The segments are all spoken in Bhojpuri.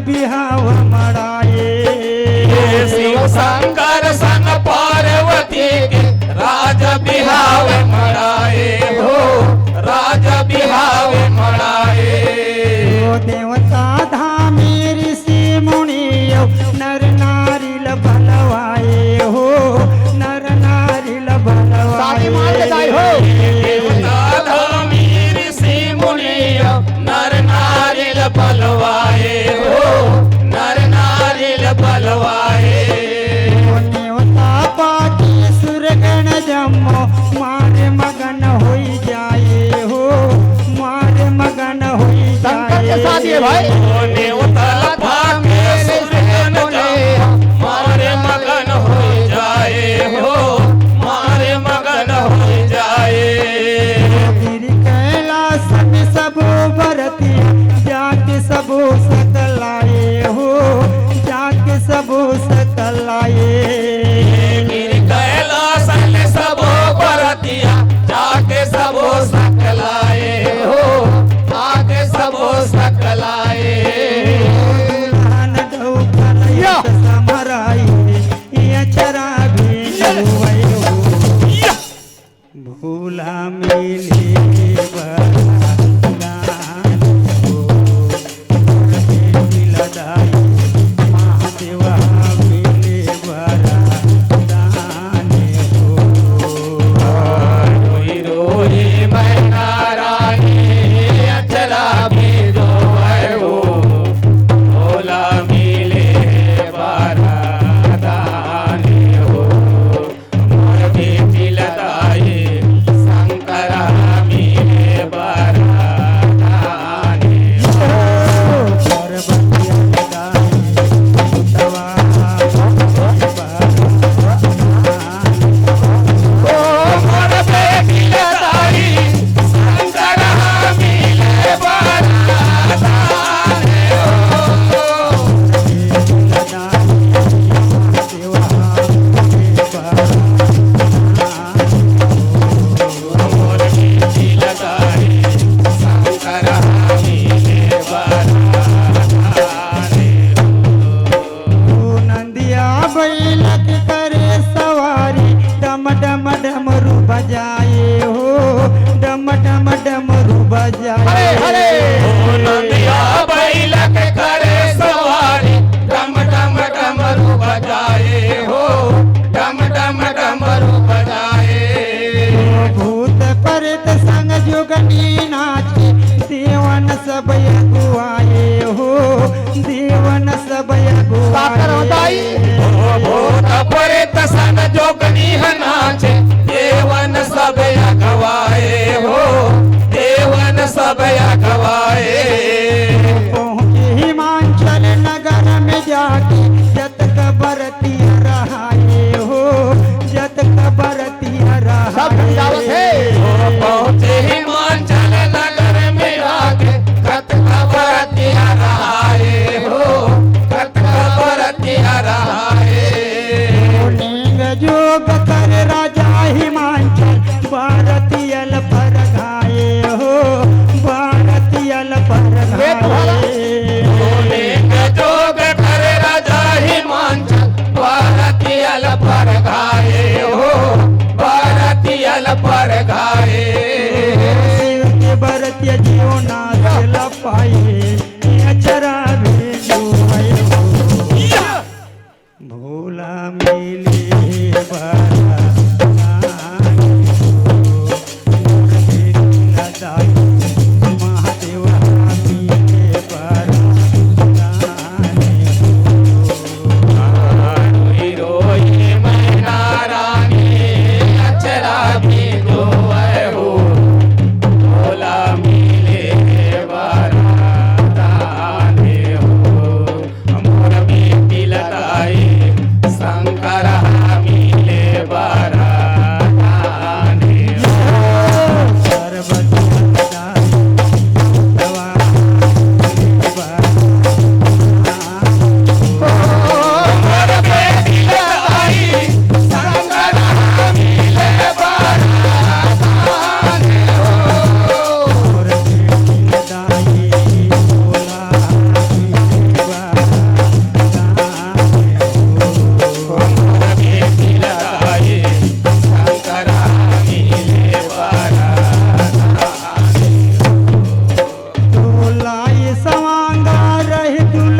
बिहाव मड़ाए शिव शंकर संग पार्वती के राज बिहाव मड़ाए हो, राज बिहाव मड़ाए। देवता धामी ऋषि मुनि नर नारी भलवाए हो, नर नारी भलवाए हो। देवता धामी ऋषि मुनि नर नारी भलवाए हो, नर नारी भलवाए। देवता पाटी सुरगण जमो मारे मगन होई जाए हो, मारे मगन होई जाए भाई। देवता भागे सुरगण जमो मारे मगन हो जाए हो, मारे मगन हो जाए। गिर कैलाश में सबो बरती जाके सबो सकलाए हो, जाके सबो सकलाए गिर कैलाश में सबो बरतिया जाके सबो सकलाए हो, आके सबो सकलाए। दुल्हन डौकरैया समराई ये चरा भी नहुवै हो, भूला मिली बरदान हो, मिलदाई महादेवा मिले बरदान हो। रोई रोई मैना रानी अचरा भेजो हो, भोला मिले बरदान हो, मोर बेटी लदाई शंकर मिले बरदान हो। पार्वतिया लगाई उतवा ओ मोर बेटी लदाई शंकर मिले बरदान हो, मोर बेटी लदाई शंकर मिले बरदान हो। नंदिया बैलक करे सवारी डम डम डमरू बजाए हो, डम डम डमरू बजाए ओ नंदिया बैलक करे सवारी डम डम डमरू बजाए हो, डम डम डमरू बजाए। भूत प्रेत संग जोगनी नाचे देवन सब अगुआए हो, देवन सब अगुआए ओ भूत प्रेत संग जोगनी नाचे देवन सब अगवाए हो, देवन सब अगवाए। पहुँचे हिमाचल नगर में जाके जत कबरतिया रहाए हो, जत कबरतिया रहाए ओ पहुँचे हिमाचल नगर में आके कत खबरतिया रहाए हो, कत खबरतिया रहाए। लिंग जोग कर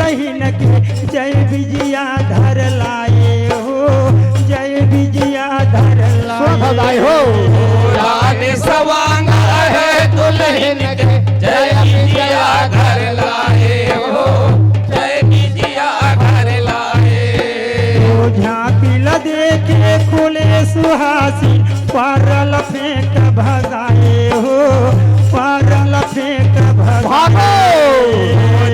दुल्हन के जय विजया धर लाए हो, जय विजया धर लाए हो रानी सवांगा है दुल्हन के जय विजया घर लाए हो, जय विजया घर लाए। झांकिल देखे खुले सुहासी परल फेंक भगाए हो, परल फेंक भगाए।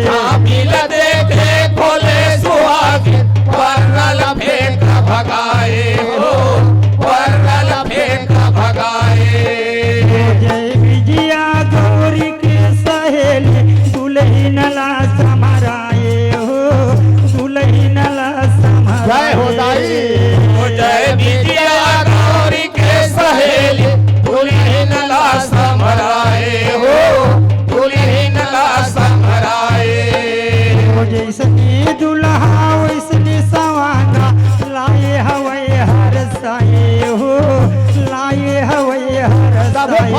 झांकिल देखे खोले सुहागी परल फेंक भगाए हो, परल फेंक भगाए। जय विजया गौरी के सहेली दुल्हन ला समराए हो, दुल्हन ला जय हो समराए। जय विजया गौरी के सहेली दुल्हन ला समराए हो, दुल्हन ला समराए। जैसने दुल्हा वैसने सवांगा लाए हवै हर साए हो, लाए हवै हर साए।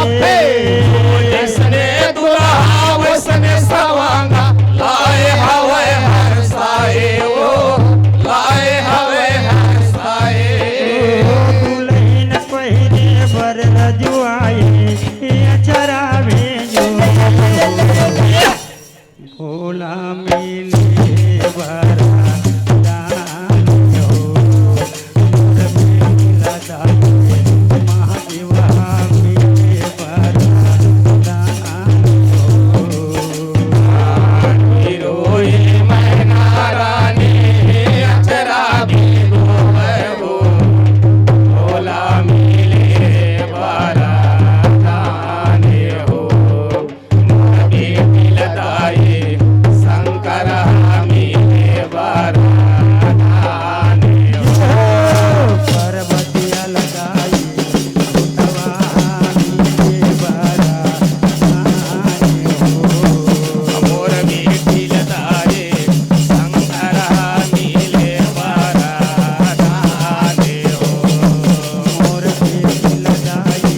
जिसने दुल्हा वैसने सवांगा लाए हवे हर साए हो, लाए हवे हर साए। दुल्हन पहिरे बर रजुआए अचरा भेजो, भोला मिले बरा दान हो, मोर मिला दाए महादेवा मिले बरा दान हो। रोई मैना रानी अचरा भी रोवे हो, भोला मिले बरा दाने हो। मोर बेटी लदाई शंकर मिले बरा दाने हो। पर्वतिया लगाई उठवा मिले बरा दान हो। मोर बेटी लदाई शंकर मिले बरा दाने हो। मोर बेटी लगाई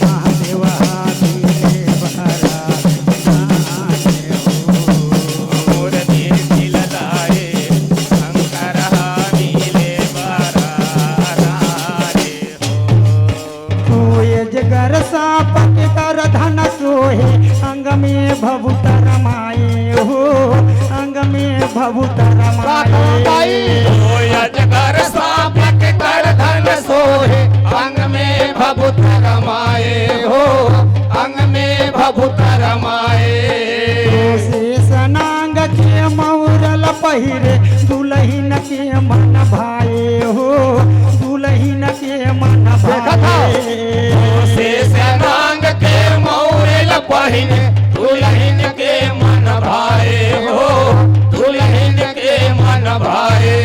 महादेवा मिले बरा दान हो। मोर बेटी लदाई शंकर मिले बरा दाने हो। सोए जगर सापक कर धन सोहे अंग में भभुत रमाए हो, अंग में भभुत रमाए। अजगर सांप के कर धन सोहे अंग में भभुत रमाए हो, अंग में भभुत रमाए। शेष नांग के मौरल पहिरे दुल्हन के मन भाए हो, दुल्हन के मन भाए। शेष नांग के मौरेल पहिने दुल्हन के मन भाए हो, दुल्हन के मन भाए।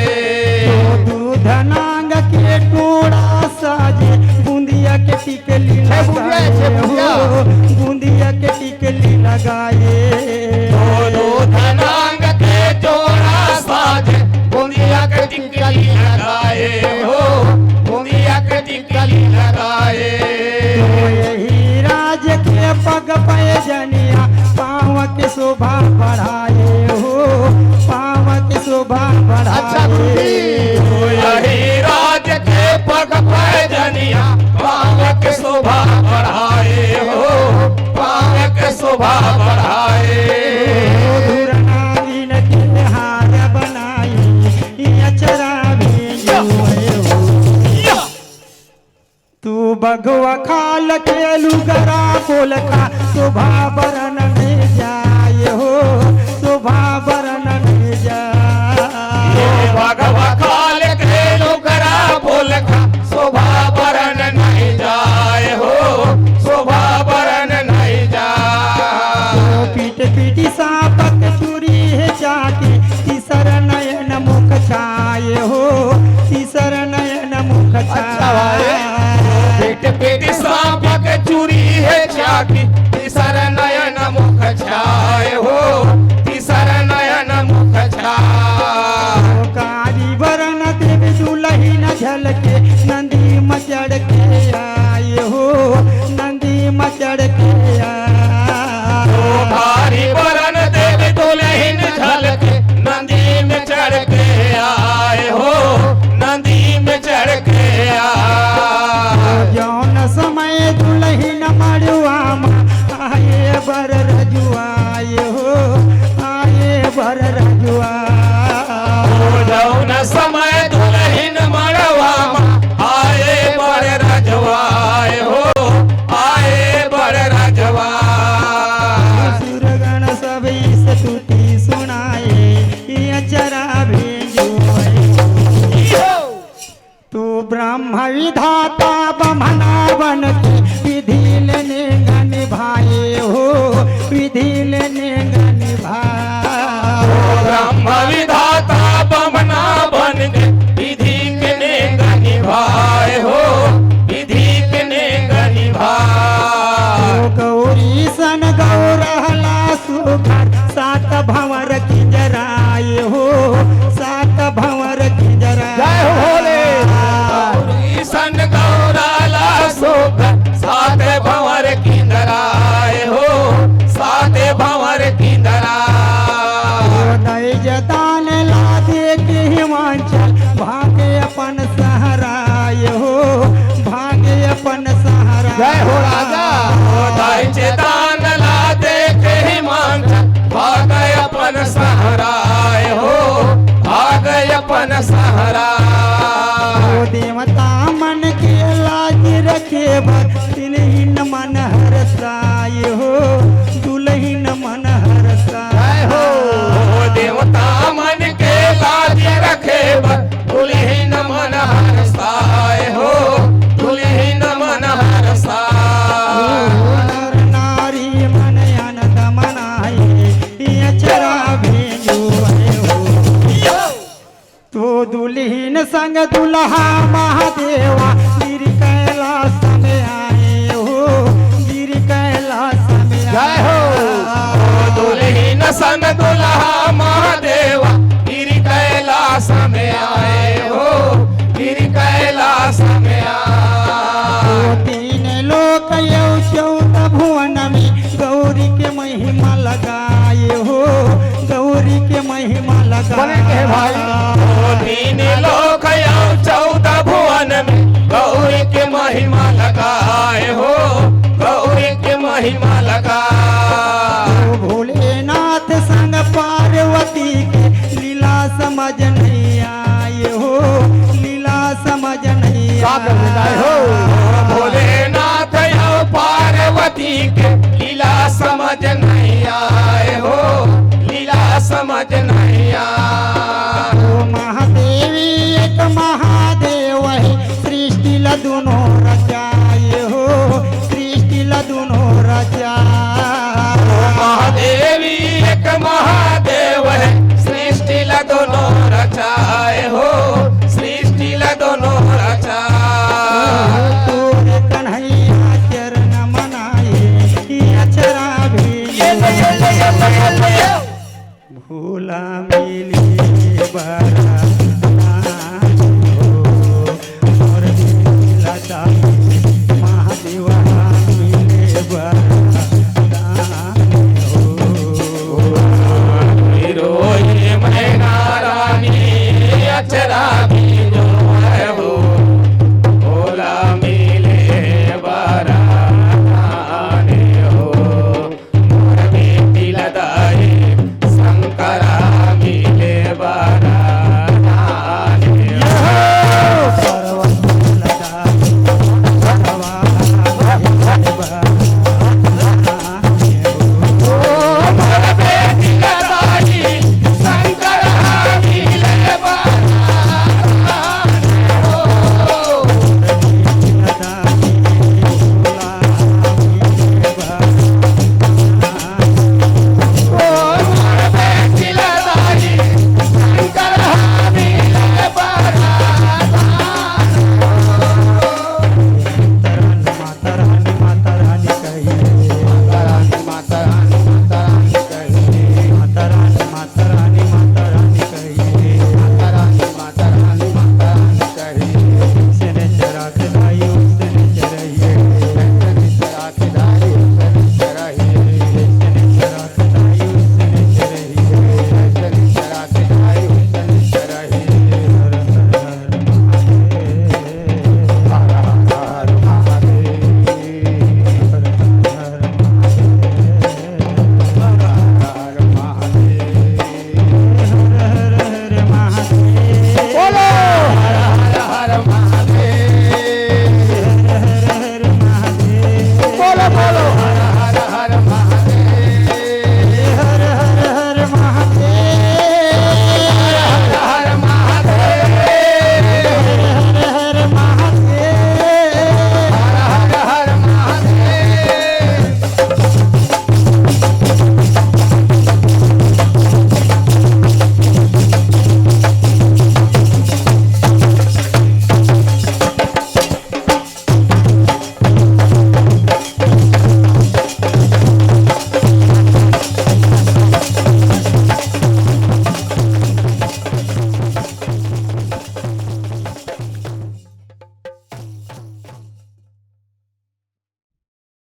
दूध नांग के टोड़ा साजे बूंदिया के टिकली लगाए हो, बूंदिया के टिकली लगाए। दूध नांग के जोड़ा साज बूंदिया के टिकली लगाए हो, बूंदिया के टिकली लगाए। यही राज के पग पैजनिया पाँव के शोभा बढ़ाए हो, पाँव के शोभा बढ़ाए। यही राज के पग पैजनिया पाँव के शोभा बढ़ाए हो, पाँव के शोभा बढ़ाए। धुरनागिन के हार बनाई अचरा भेजो हो। तू बगवा खाल के लुगरा बोल खा शोभा बरन में जाए हो, शोभा बरन में जाए। भगवा काल के लोकरा बोल खा शोभा बरन नहीं जाए हो, शोभा बरन नहीं जाए। पीट पीटी सापक चूरी है जाके तीसर नयन मुख छाए हो, तीसर नयन मुख छाए। पेट पेट सांप के चूरी है चाकी तीसर नयन मुख छाए हो, तीसर नयन मुख छाए। कारी वरण देव दुलहिन झलके नंदी मचड़ के आए हो, नंदी मचड़ के आए। भारी वरण देव दुल्हन झलके जुआ जौन समय दुल्हन मड़वा आए बड़ रजवाए हो आए बड़ रजवा सुरगण सभी स्तुति सुनाए अचरा भेजो तू ब्रह्म विधाता ब्रह्मणा बन के विधि लेने निभाए हो विधि लेने निभाए ब्रह्म विधाता बमना बन के विधि के नेग निभाए हो विधि के नेग निभाए गौरी सन गौरहला सुखर सात भंवर की जराए हो सात भंवर की जराए गौरी सन गौराला सुख सात भंवर की दराए हो सात भंवर की दराए दय जतान ला दे के हिमाचल भागे अपन सहराय हो भागे अपन सहरा जय हो राजा दाई चेतान ला दे के हिमांचल भाग अपन सहराय हो भाग अपन सहरा देवता मन के लाज रखे दुल्हीन मन हरसाय हो दुल्हीन मन हरसाय हो देवता मन के लाज रखे दुल्हीन मन हरसाय हो दुल्हीन मन हरसाय नर नारी मन आनंद मनाए अचरा भेजो हो तो दुल्हीन संग दुल्हा महादेवा गिर कैलाश में आए हो गिर कैलाश में जय हो दुल्हीन सन दुल्हा महादेवा गिर कैलाश में आए हो गिर कैलाश में आए तीन लोक यौ चौदह भुवन में गौरी के महिमा लगाए हो गौरी के महिमा लगाए तीन लोक यौ चौदह भुवन में गौरी के महिमा लगाए हो गौरी के महिमा लगाए भोलेनाथ संग पार्वती के लीला समझ नहीं आए हो लीला समझ नहीं आए हो भोलेनाथ यौ पार्वती के लीला समझ नहीं आए हो लीला समझ नहीं आए महादेवी एक महादेव है सृष्टि ला दोनों रचाए हो सृष्टि ला दोनों रचाए महादेवी एक महादेव है सृष्टि ला दोनों रचाए हो सृष्टि ला दोनों रचाए तोरे कन्हैया चरण मनाए अचरा भी भूला मिली बरा